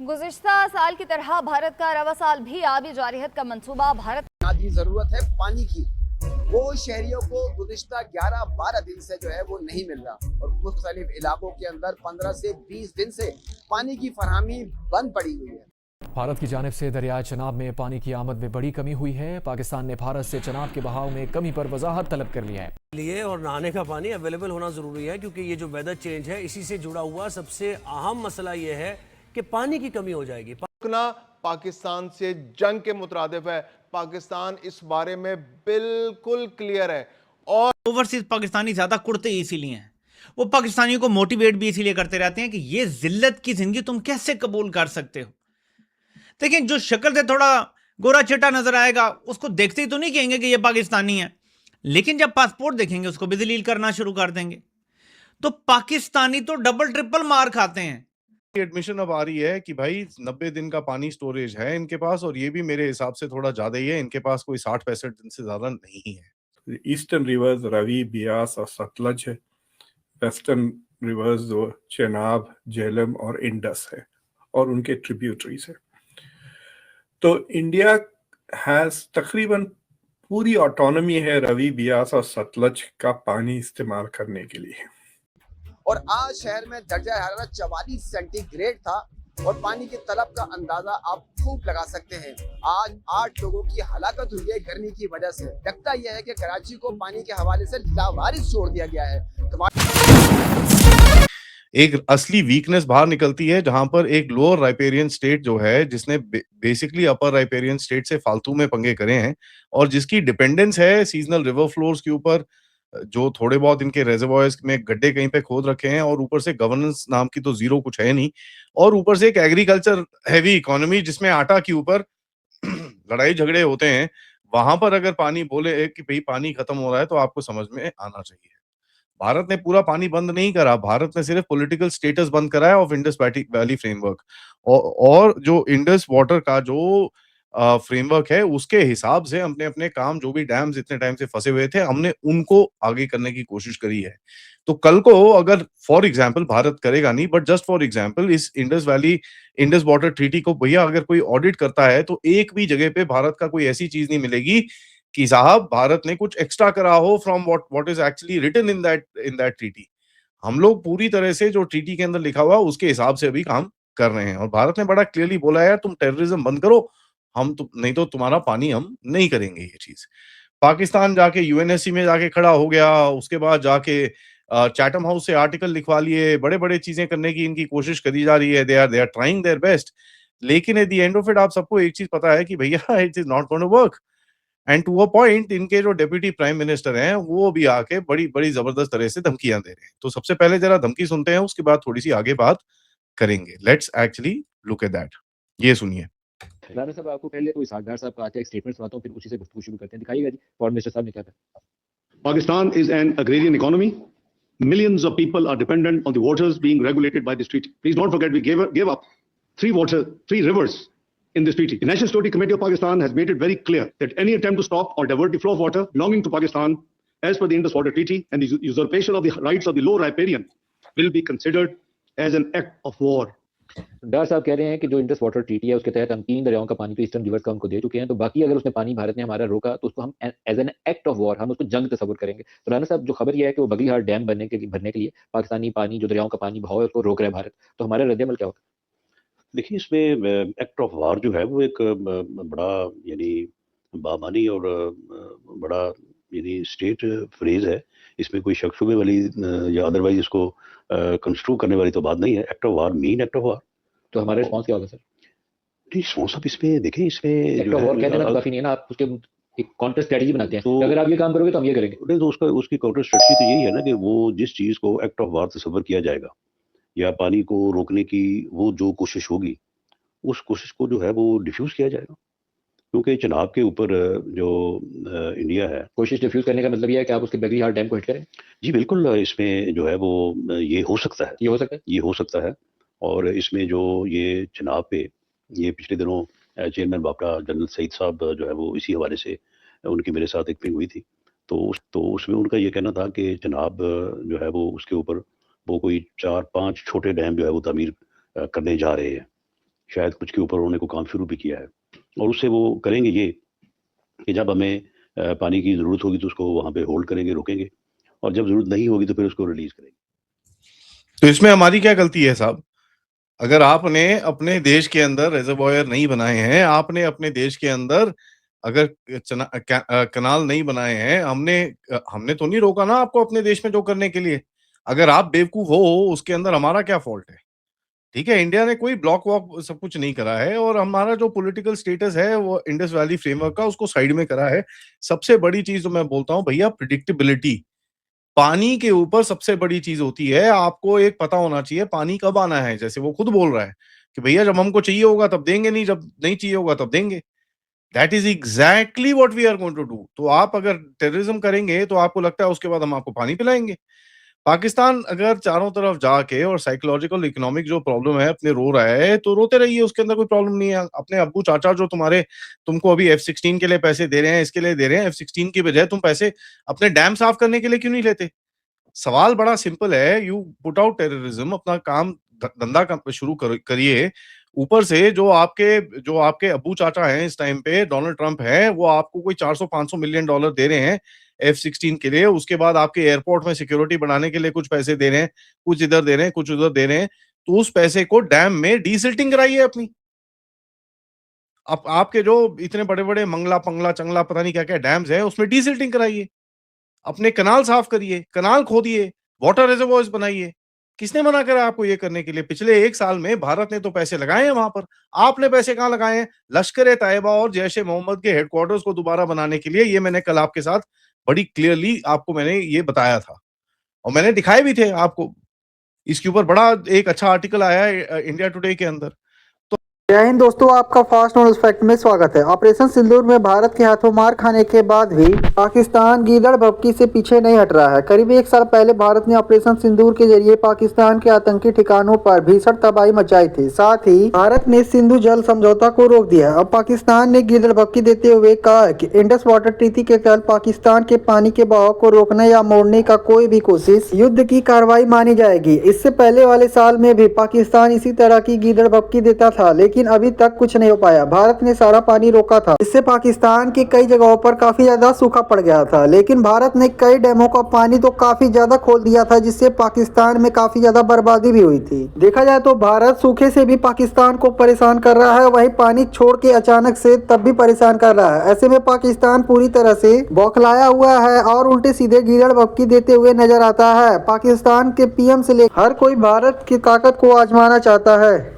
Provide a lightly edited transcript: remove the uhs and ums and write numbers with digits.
गुज़िश्ता साल की तरह भारत का रवा साल भी आबी जारियत का मंसूबा भारत बुनियादी जरूरत है पानी की। वो शहरियों को गुज़िश्ता 11-12 दिन से जो है वो नहीं मिल रहा और मुख्तलिफ इलाकों के अंदर 15 से 20 दिन से पानी की फरहमी बंद पड़ी हुई है। भारत की जानिब से दरियाए चनाब में पानी की आमद में बड़ी कमी हुई है। पाकिस्तान ने भारत से चनाब के बहाव में कमी पर वजाहत तलब कर लिया है। लिए और नहाने का पानी अवेलेबल होना ज़रूरी है, क्योंकि ये जो वेदर चेंज है इसी से जुड़ा हुआ सबसे अहम मसला ये है कि पानी की कमी हो जाएगी। पाकिस्तान से जंग के मुतरादिफ है। पाकिस्तान इस बारे में बिल्कुल क्लियर है और ओवरसीज पाकिस्तानी ज्यादा कुड़ते इसीलिए हैं। वो पाकिस्तानियों को मोटिवेट भी इसीलिए करते रहते हैं कि ये जिल्लत की जिंदगी तुम कैसे कबूल कर सकते हो। देखिए, जो शक्ल से थोड़ा गोरा चिट्टा नजर आएगा उसको देखते ही तो नहीं कहेंगे कि ये पाकिस्तानी है, लेकिन जब पासपोर्ट देखेंगे उसको भी जलील करना शुरू कर देंगे। तो पाकिस्तानी तो डबल ट्रिपल मार खाते हैं। एडमिशन अब आ रही है कि भाई 90 दिन का पानी स्टोरेज है इनके पास, और ये भी मेरे हिसाब से थोड़ा ज्यादा ही है। इनके पास कोई 60-65 दिन से ज्यादा नहीं है। ईस्टर्न रिवर्स रवि, बियास और सतलज है। वेस्टर्न रिवर्स जो चेनाब, झेलम और इंडस है और उनके ट्रिब्यूटरीज है। तो इंडिया हैज तकरीबन पूरी ऑटोनॉमी है रवि, बियास और सतलज का पानी इस्तेमाल करने के लिए। और आज शहर में दर्जा हरारत 44 सेंटीग्रेड था और पानी की तलब का अंदाजा आप खूब लगा सकते हैं। आज 8 लोगों की हलाकत हुई है गर्मी की वजह से। लगता यह है कि कराची को पानी के हवाले से लावारिस छोड़ दिया गया है। एक असली वीकनेस बाहर निकलती है जहां पर एक लोअर राइपेरियन स्टेट जो है, जिसने बेसिकली अपर राइपेरियन स्टेट से फालतू में पंगे करे हैं और जिसकी डिपेंडेंस है सीजनल रिवर फ्लोर्स के ऊपर, जो थोड़े बहुत इनके रेजर्वॉयर्स में गड्ढे कहीं पे खोद रखे हैं, और ऊपर से गवर्नेंस नाम की तो जीरो कुछ है नहीं, और ऊपर से एक एग्रीकल्चर हैवी इकोनॉमी जिसमें आटा के ऊपर लड़ाई झगड़े होते हैं। वहां पर अगर पानी बोले कि भाई पानी खत्म हो रहा है तो आपको समझ में आना चाहिए। भारत ने पूरा पानी बंद नहीं करा, भारत ने सिर्फ पॉलिटिकल स्टेटस बंद करा है ऑफ इंडस वैली फ्रेमवर्क, और जो इंडस वाटर का जो फ्रेमवर्क है उसके हिसाब से हमने अपने काम, जो भी डैम्स इतने टाइम से फंसे हुए थे, हमने उनको आगे करने की कोशिश करी है। तो कल को अगर फॉर एग्जांपल भारत करेगा नहीं, बट जस्ट फॉर एग्जांपल इस इंडस वाटर ट्रीटी को भैया अगर कोई ऑडिट करता है तो एक भी जगह पे भारत का कोई ऐसी चीज नहीं मिलेगी कि साहब भारत ने कुछ एक्स्ट्रा करा हो from what is actually written in that treaty. हम लोग पूरी तरह से जो ट्रीटी के अंदर लिखा हुआ उसके हिसाब से अभी काम कर रहे हैं, और भारत ने बड़ा क्लियरली बोला है तुम टेररिज्म बंद करो, नहीं तो तुम्हारा पानी हम नहीं करेंगे ये चीज। पाकिस्तान जाके यूएनएससी में जाके खड़ा हो गया, उसके बाद जाके चैटम हाउस से आर्टिकल लिखवा लिए, बड़े बड़े चीजें करने की इनकी कोशिश करी जा रही है। They are trying their best, लेकिन at the end of it आप सबको एक चीज पता है कि भैया it is not going to work. And to a point इनके जो डेप्यूटी प्राइम मिनिस्टर हैं वो भी आके बड़ी बड़ी जबरदस्त तरह से धमकियां दे रहे हैं। तो सबसे पहले जरा धमकी सुनते हैं, उसके बाद थोड़ी सी आगे बात करेंगे। Let's actually look at that. ये सुनिए। राणा साहब, आपको पहले कोई साठगार साहब का आता है, एक स्टेटमेंट सुनाता हूँ, फिर उसी से गुफ्तगू शुरू करते हैं। दिखाइएगा जी, फॉरेन मिनिस्टर साहब ने क्या कहा। Pakistan is an agrarian economy. Millions of people are dependent on the waters being regulated by this treaty. Please don't forget we gave up three rivers in this treaty. The National Security Committee of Pakistan has made it very clear that any attempt to stop or divert the flow of water belonging to Pakistan as per the Indus Water Treaty and the usurpation of the rights of the low riparian will be considered as an act of war. डार साहब कह रहे हैं कि जो Indus water treaty है उसके तहत हम 3 दरियाओं का पानी तो ईस्टर्न रिवर्स का हमको दे चुके हैं, तो बाकी अगर उसने पानी भारत ने हमारा रोका तो उसको हम as an act of war, हम उसको जंग तस्वुर करेंगे। तो राणा साहब, जो खबर यह है कि वो बगलीहार डैम भरने के लिए पाकिस्तानी पानी, जो दरियाओं का पानी बहाव है, उसको रोक रहा है भारत, तो हमारा रद्द-ए-अमल क्या होगा? देखिए, इसमें एक्ट ऑफ वार जो है वो एक बड़ा यानी बामानी और बड़ा यानी स्टेट फ्रेज है। इसमें कोई शक शुबे वाली या अदरवाइज इसको कंस्ट्रू करने वाली तो बात नहीं है। Act of war mean act of war. तो हमारा रिस्पॉन्स क्या होगा सर? रिस्पॉन्स आप इसमें देखें, इसमें एक्ट ऑफ वॉर कहते हैं ना, काफी नहीं है ना, आप उसके एक काउंटर स्ट्रेटजी बनाते हैं तो अगर आप ये काम करोगे तो हम ये करेंगे। नहीं तो उसकी काउंटर स्ट्रेटजी तो यही है ना कि वो जिस चीज को एक्ट ऑफ वार तस्वर किया जाएगा या पानी को रोकने की वो जो कोशिश होगी, उस कोशिश को जो है वो डिफ्यूज किया जाएगा। क्योंकि चनाब के ऊपर जो इंडिया है, कोशिश डिफ्यूज करने का मतलब ये है कि आप उसके बगलीहार डैम को हिट करें। जी बिल्कुल, इसमें जो है वो ये हो सकता है। और इसमें जो ये चनाब पे ये पिछले दिनों चेयरमैन बापरा जनरल सईद साहब जो है वो इसी हवाले से उनकी मेरे साथ एक मीटिंग हुई थी, तो उसमें उनका ये कहना था कि चनाब जो है वो उसके ऊपर वो कोई 4-5 छोटे डैम जो है वो तामीर करने जा रहे हैं। शायद कुछ के ऊपर उन्होंने को काम शुरू भी किया है, और उससे वो करेंगे ये कि जब हमें पानी की ज़रूरत होगी तो उसको वहाँ पे होल्ड करेंगे, रोकेंगे, और जब ज़रूरत नहीं होगी तो फिर उसको रिलीज़ करेंगे। तो इसमें हमारी क्या गलती है साहब? अगर आपने अपने देश के अंदर रिजर्वॉयर नहीं बनाए हैं, आपने अपने देश के अंदर अगर कनाल नहीं बनाए हैं, हमने तो नहीं रोका ना आपको अपने देश में जो करने के लिए। अगर आप बेवकूफ हो उसके अंदर हमारा क्या फॉल्ट है? ठीक है, इंडिया ने कोई ब्लॉक वॉक सब कुछ नहीं करा है, और हमारा जो पॉलिटिकल स्टेटस है वो इंडस वैली फ्रेमवर्क का, उसको साइड में करा है। सबसे बड़ी चीज तो मैं बोलता हूँ भैया, प्रिडिक्टेबिलिटी। पानी के ऊपर सबसे बड़ी चीज होती है, आपको एक पता होना चाहिए पानी कब आना है। जैसे वो खुद बोल रहा है कि भैया जब हमको चाहिए होगा तब देंगे, नहीं जब नहीं चाहिए होगा तब देंगे। That is exactly what we are going to do. तो आप अगर टेररिज्म करेंगे तो आपको लगता है उसके बाद हम आपको पानी पिलाएंगे? पाकिस्तान अगर चारों तरफ जाके और साइकोलॉजिकल इकोनॉमिक जो प्रॉब्लम है अपने रो रहा है, तो रोते रहिए, उसके अंदर कोई प्रॉब्लम नहीं है। अपने अब्बू चाचा जो तुमको अभी F-16 के लिए पैसे दे रहे हैं, इसके लिए दे रहे हैं, F-16 की बजाय तुम पैसे अपने डैम साफ करने के लिए क्यों नहीं लेते? सवाल बड़ा सिंपल है, यू पुट आउट टेररिज्म, अपना काम धंधा शुरू करिए। ऊपर से जो आपके अब्बू चाचा हैं इस टाइम पे, डोनाल्ड ट्रंप है, वो आपको कोई 400-500 मिलियन डॉलर दे रहे हैं F-16 के लिए। उसके बाद आपके एयरपोर्ट में सिक्योरिटी बढ़ाने के लिए कुछ पैसे दे रहे हैं, कुछ इधर दे रहे हैं, कुछ उधर दे रहे हैं। तो उस पैसे को डैम में डीसिल्टिंग कराइए अपनी। आपके जो इतने बड़े-बड़े मंगला, पंगला, चंगला पता नहीं क्या-क्या डैम्स हैं, उसमें डीसिल्टिंग कराइए। अपने कनाल साफ करिए, कनाल खोदिए, वाटर रिजर्वॉयर्स बनाइए। किसने मना करा आपको ये करने के लिए? पिछले 1 साल में भारत ने तो पैसे लगाए हैं वहां पर। आपने पैसे कहां लगाए हैं? लश्कर-ए-तैयबा और जैश-ए-मोहम्मद के हेडक्वार्टर्स को दोबारा बनाने के लिए। ये मैंने कल आपके साथ बड़ी क्लियरली आपको मैंने ये बताया था, और मैंने दिखाए भी थे आपको। इसके ऊपर बड़ा एक अच्छा आर्टिकल आया है इंडिया टुडे के अंदर। जय हिंद दोस्तों, आपका फास्ट न्यूज फैक्ट में स्वागत है। ऑपरेशन सिंदूर में भारत के हाथों मार खाने के बाद भी पाकिस्तान गीदड़ भभकी से पीछे नहीं हट रहा है। करीब 1 साल पहले भारत ने ऑपरेशन सिंदूर के जरिए पाकिस्तान के आतंकी ठिकानों पर भीषण तबाही मचाई थी। साथ ही भारत ने सिंधु जल समझौता को रोक दिया। अब पाकिस्तान ने गीदड़ भभकी देते हुए कहा कि इंडस वाटर ट्रीटी के तहत पाकिस्तान के पानी के बहाव को रोकने या मोड़ने का कोई भी कोशिश युद्ध की कार्रवाई मानी जाएगी। इससे पहले वाले साल में भी पाकिस्तान इसी तरह की गीदड़ भभकी देता था, लेकिन अभी तक कुछ नहीं हो पाया। भारत ने सारा पानी रोका था, इससे पाकिस्तान की कई जगहों पर काफी ज्यादा सूखा पड़ गया था। लेकिन भारत ने कई डैमों का पानी तो काफी ज्यादा खोल दिया था, जिससे पाकिस्तान में काफी ज्यादा बर्बादी भी हुई थी। देखा जाए तो भारत सूखे से भी पाकिस्तान को परेशान कर रहा है, वही पानी छोड़ के अचानक से तब भी परेशान कर रहा है। ऐसे में पाकिस्तान पूरी तरह से बौखलाया हुआ है और उल्टे सीधे गीदड़ भभकी देते हुए नजर आता है। पाकिस्तान के PM से लेकर हर कोई भारत की ताकत को आजमाना चाहता है।